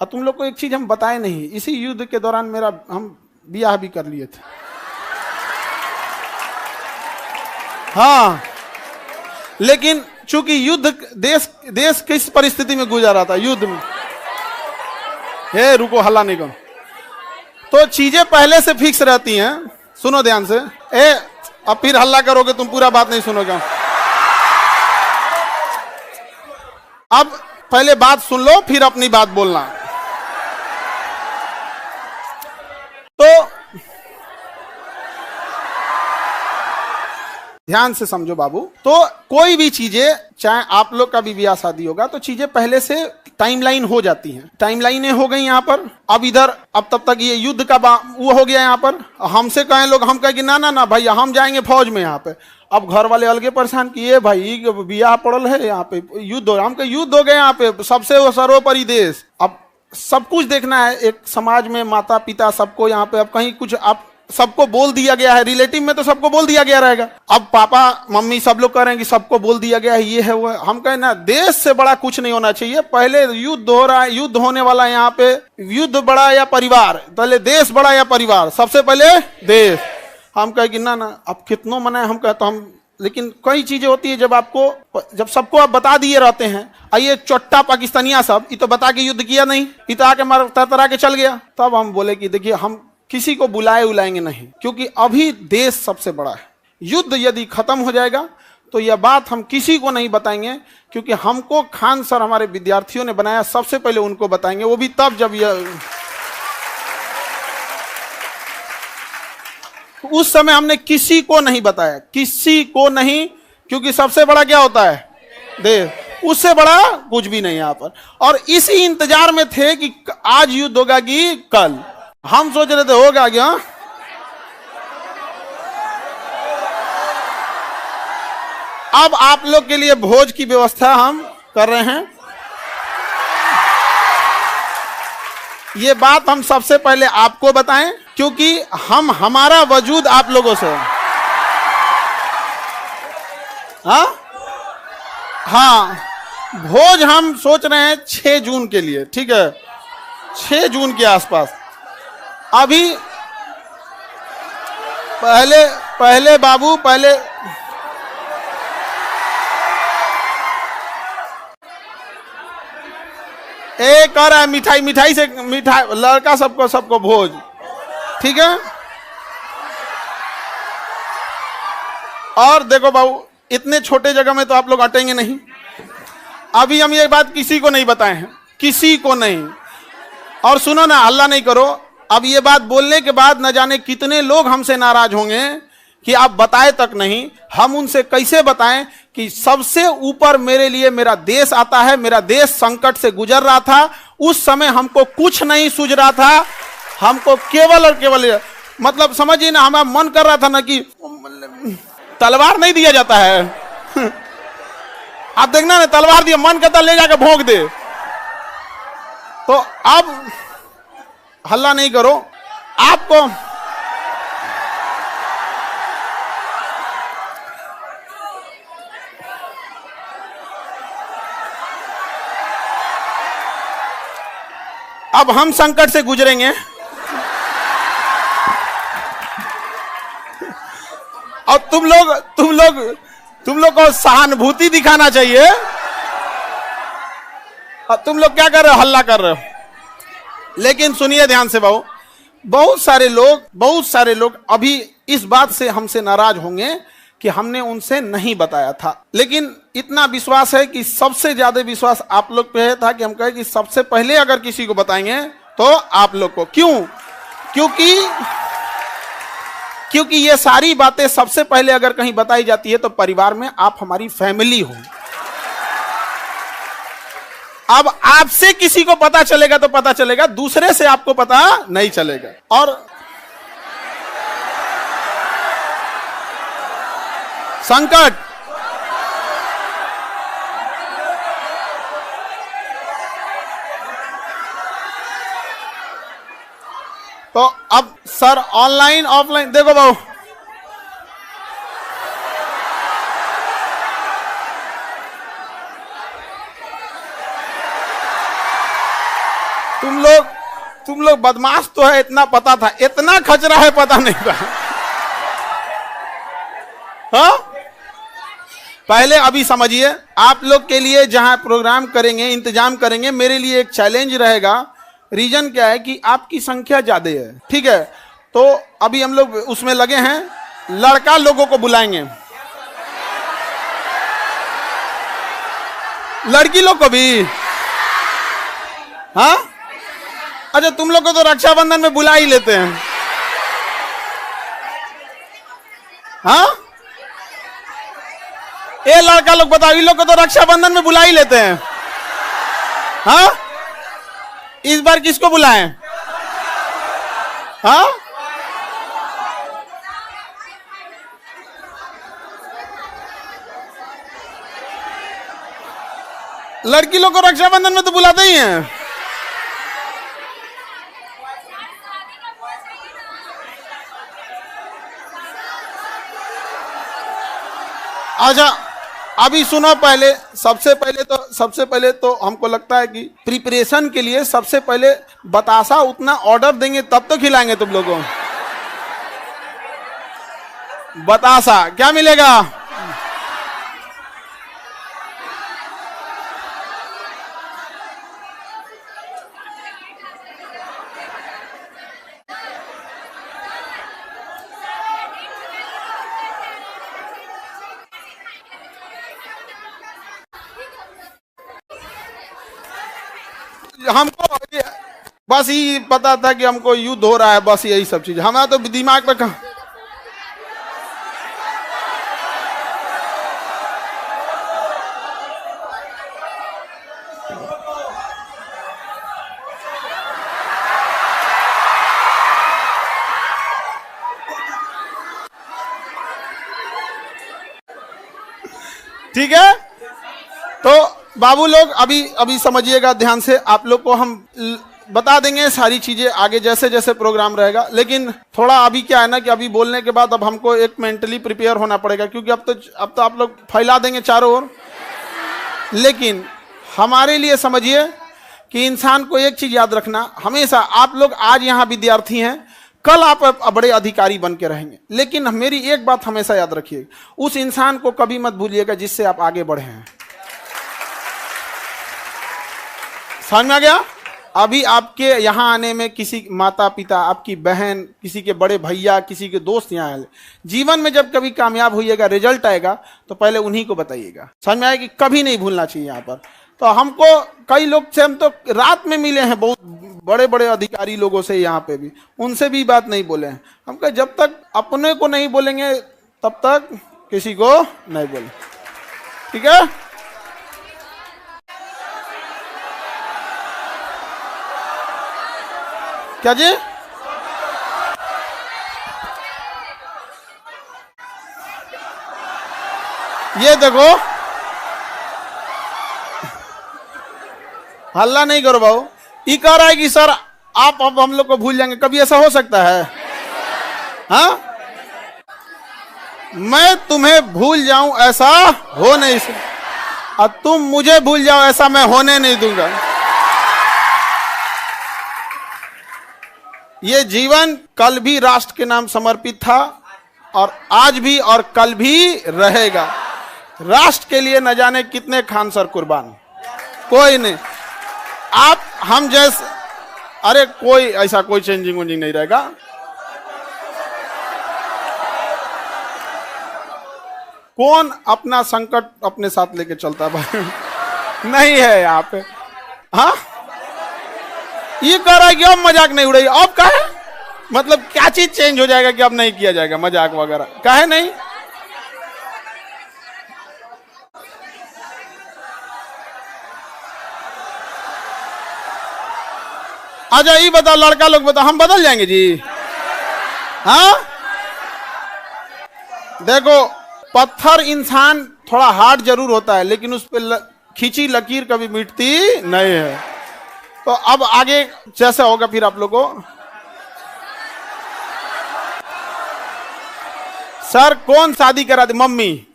और तुम लोग को एक चीज हम बताए नहीं, इसी युद्ध के दौरान हम ब्याह भी कर लिए थे। हाँ, लेकिन चूंकि युद्ध देश किस परिस्थिति में गुजर रहा था, युद्ध में। हे रुको, हल्ला नहीं करो। तो चीजें पहले से फिक्स रहती हैं। सुनो ध्यान से। अब फिर हल्ला करोगे तुम, पूरा बात नहीं सुनोगे। अब पहले बात सुन लो, फिर अपनी बात बोलना। तो ध्यान से समझो बाबू। तो कोई भी चीजें, चाहे आप लोग का भी ब्याह शादी होगा, तो चीजें पहले से टाइमलाइन हो जाती हैं। टाइमलाइनें हो गई यहाँ पर। अब इधर, अब तब तक ये युद्ध का वो हो गया यहाँ पर। हमसे कहें लोग, हम कहें कि ना ना ना भैया, हम जाएंगे फौज में यहाँ पे। अब घर वाले अलगे परेशान किए, भाई ब्याह पड़ल है यहाँ पे, युद्ध हो रहा। हम कहे युद्ध हो गए यहाँ पे, सबसे सर्वोपरि देश। अब सब कुछ देखना है एक समाज में, माता पिता सबको यहाँ पे। अब कहीं कुछ आप सबको बोल दिया गया है, रिलेटिव में तो सबको बोल दिया गया रहेगा। अब पापा मम्मी सब लोग कह रहे हैं कि सबको बोल दिया गया है, ये है वो है। हम कहें ना, देश से बड़ा कुछ नहीं होना चाहिए। पहले युद्ध हो रहा है, युद्ध होने वाला है यहाँ पे। युद्ध बड़ा या परिवार, पहले देश बड़ा या परिवार? सबसे पहले देश। हम कहे कि ना ना, अब कितनों मनाए। हम कहते हम, लेकिन कई चीजें होती है जब सबको आप बता दिए रहते हैं। आइए चोट्टा पाकिस्तानिया सब, ये तो बता के युद्ध किया नहीं, ये तो आके मार तरतरा के चल गया। तब हम बोले कि देखिए, हम किसी को बुलाएंगे नहीं, क्योंकि अभी देश सबसे बड़ा है। युद्ध यदि खत्म हो जाएगा तो यह बात हम किसी को नहीं बताएंगे, क्योंकि हमको खान सर हमारे विद्यार्थियों ने बनाया, सबसे पहले उनको बताएंगे, वो भी तब जब यह, उस समय हमने किसी को नहीं बताया, किसी को नहीं, क्योंकि सबसे बड़ा क्या होता है? देश। उससे बड़ा कुछ भी नहीं यहाँ पर। और इसी इंतजार में थे कि आज युद्ध होगा कि कल। हम सोच रहे थे होगा क्या। अब आप लोग के लिए भोज की व्यवस्था हम कर रहे हैं। ये बात हम सबसे पहले आपको बताएं, क्योंकि हमारा वजूद आप लोगों से। हाँ, भोज हम सोच रहे हैं 6 जून के लिए, ठीक है? 6 जून के आसपास। अभी पहले बाबू, पहले एक और है मिठाई से, लड़का सबको भोज, ठीक है? और देखो बाबू, इतने छोटे जगह में तो आप लोग अटेंगे नहीं। अभी हम ये बात किसी को नहीं बताए हैं, किसी को नहीं। और सुनो ना, हल्ला नहीं करो। अब ये बात बोलने के बाद न जाने कितने लोग हमसे नाराज होंगे कि आप बताए तक नहीं। हम उनसे कैसे बताएं कि सबसे ऊपर मेरे लिए मेरा देश आता है। मेरा देश संकट से गुजर रहा था, उस समय हमको कुछ नहीं सूझ रहा था। हमको केवल और केवल, मतलब समझिए ना, हमारा मन कर रहा था ना कि तलवार नहीं दिया जाता है। आप देखना ना, तलवार दिया, मन करता ले जाकर भोंक दे। तो अब हल्ला नहीं करो। आपको अब हम संकट से गुजरेंगे, और तुम लोग को सहानुभूति दिखाना चाहिए। तुम लोग क्या कर रहे हो? हल्ला कर रहे हो। लेकिन सुनिए ध्यान से बाबू, बहुत सारे लोग अभी इस बात से हमसे नाराज होंगे कि हमने उनसे नहीं बताया था। लेकिन इतना विश्वास है कि सबसे ज्यादा विश्वास आप लोग पे था कि हम कहे कि सबसे पहले अगर किसी को बताएंगे तो आप लोग को। क्यों? क्योंकि ये सारी बातें सबसे पहले अगर कहीं बताई जाती है तो परिवार में आप हमारी फैमिली हो। अब आपसे किसी को पता चलेगा तो पता चलेगा, दूसरे से आपको पता नहीं चलेगा। और संकट, तो अब सर ऑनलाइन ऑफलाइन देखो बाबू, तुम लोग बदमाश तो है, इतना पता था, इतना खचरा है पता नहीं था। हाँ, पहले अभी समझिए, आप लोग के लिए जहां प्रोग्राम करेंगे, इंतजाम करेंगे, मेरे लिए एक चैलेंज रहेगा। रीजन क्या है कि आपकी संख्या ज्यादा है, ठीक है? तो अभी हम लोग उसमें लगे हैं, लड़का लोगों को बुलाएंगे, लड़की लोग को भी। हाँ, अच्छा, तुम लोग को तो रक्षाबंधन में बुला ही लेते हैं। हाँ, ये लड़का लोग बताओ, इन लोग को तो रक्षाबंधन में बुला ही लेते हैं। हाँ, इस बार किसको बुलाएं? हाँ, लड़की लोग को रक्षाबंधन में तो बुलाते ही हैं। अच्छा, अभी सुनो, सबसे पहले तो हमको लगता है कि प्रिपरेशन के लिए सबसे पहले बतासा उतना ऑर्डर देंगे तब तो खिलाएंगे तुम लोगों को। बतासा क्या मिलेगा? हमको बस ये पता था कि हमको युद्ध हो रहा है, बस यही सब चीज हमारा तो दिमाग में कहा। ठीक है, तो बाबू लोग अभी समझिएगा ध्यान से, आप लोग को हम बता देंगे सारी चीजें आगे जैसे जैसे प्रोग्राम रहेगा। लेकिन थोड़ा अभी क्या है ना कि अभी बोलने के बाद अब हमको एक मेंटली प्रिपेयर होना पड़ेगा, क्योंकि अब तो आप लोग फैला देंगे चारों ओर। लेकिन हमारे लिए समझिए कि इंसान को एक चीज याद रखना, हमेशा आप लोग आज यहाँ विद्यार्थी हैं, कल आप बड़े अधिकारी बन के रहेंगे। लेकिन मेरी एक बात हमेशा याद रखिए, उस इंसान को कभी मत भूलिएगा जिससे आप आगे बढ़े हैं। समझ में आ गया? अभी आपके यहाँ आने में किसी माता पिता, आपकी बहन, किसी के बड़े भैया, किसी के दोस्त यहाँ आए। जीवन में जब कभी कामयाब होइएगा, रिजल्ट आएगा, तो पहले उन्हीं को बताइएगा। समझ में आया कि कभी नहीं भूलना चाहिए यहाँ पर। तो हमको कई लोग से हम तो रात में मिले हैं, बहुत बड़े बड़े अधिकारी लोगों से यहाँ पे भी, उनसे भी बात नहीं बोले हैं। हम कहे जब तक अपने को नहीं बोलेंगे तब तक किसी को नहीं बोले, ठीक है? क्या जी? ये देखो, हल्ला नहीं करो भाऊ। ये कह रहा है कि सर आप अब हम लोग को भूल जाएंगे, कभी ऐसा हो सकता है? हाँ, मैं तुम्हें भूल जाऊं ऐसा हो नहीं सकता, और तुम मुझे भूल जाओ ऐसा मैं होने नहीं दूंगा। ये जीवन कल भी राष्ट्र के नाम समर्पित था, और आज भी और कल भी रहेगा। राष्ट्र के लिए न जाने कितने खान सर कुर्बान, कोई नहीं। आप हम जैसे, अरे कोई ऐसा कोई चेंजिंग वेंजिंग नहीं रहेगा। कौन अपना संकट अपने साथ लेके चलता भाई? नहीं है यहाँ पे। हाँ, ये कह रहा है कि अब मजाक नहीं उड़ेगी। अब कहे मतलब क्या चीज चेंज हो जाएगा कि अब नहीं किया जाएगा मजाक वगैरह? कहे नहीं। अच्छा ये बताओ, लड़का लोग बताओ, हम बदल जाएंगे जी? हाँ, देखो, पत्थर इंसान थोड़ा हार्ड जरूर होता है, लेकिन उस पर खींची लकीर कभी मिटती नहीं है। तो अब आगे जैसा होगा फिर आप लोगों को। सर कौन शादी करा दी? मम्मी।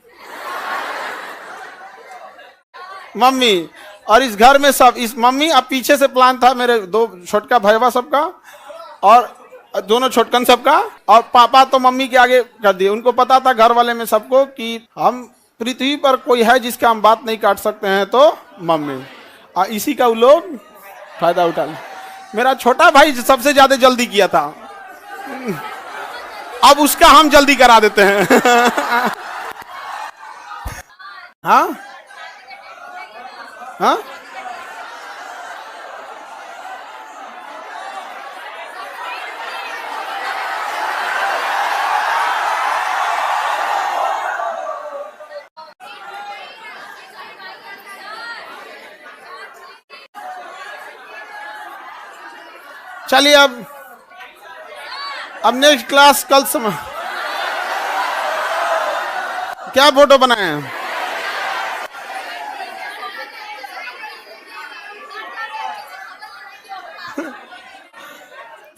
मम्मी। और इस घर में सब, इस मम्मी, अब पीछे से प्लान था मेरे दो छोटका भैया सबका और दोनों छोटकन सबका, और पापा तो मम्मी के आगे कर दिए। उनको पता था घर वाले में सबको कि हम पृथ्वी पर कोई है जिसका हम बात नहीं काट सकते हैं तो मम्मी, और इसी का वो लोग फायदा उठा लिया। मेरा छोटा भाई सबसे ज्यादा जल्दी किया था, अब उसका हम जल्दी करा देते हैं। हाँ हाँ, चलिए अब नेक्स्ट क्लास कल समय क्या फोटो बनाए हैं?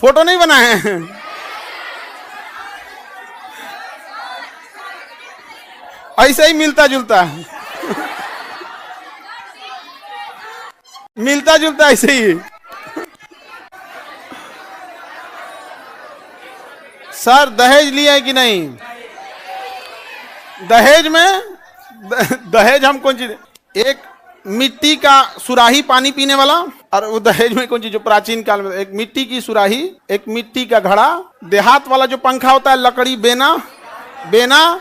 फोटो नहीं बनाए हैं, ऐसे ही मिलता जुलता मिलता जुलता ऐसे ही। सर दहेज लिया है कि नहीं? दहेज में दहेज हम कौन चीज, एक मिट्टी का सुराही पानी पीने वाला, और वो दहेज में कौन चीज जो प्राचीन काल में एक मिट्टी की सुराही, एक मिट्टी का घड़ा, देहात वाला जो पंखा होता है लकड़ी, बेना बेना,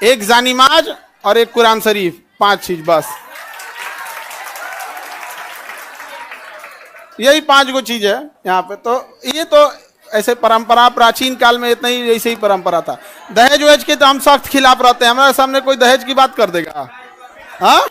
एक जानिमाज और एक कुरान शरीफ, 5 चीज बस। यही 5 गो चीज है यहाँ पे। तो ये तो ऐसे परंपरा प्राचीन काल में इतना ही ऐसे ही परंपरा था। दहेज वहेज के तो हम सख्त खिलाफ रहते हैं, हमारे सामने कोई दहेज की बात कर देगा हाँ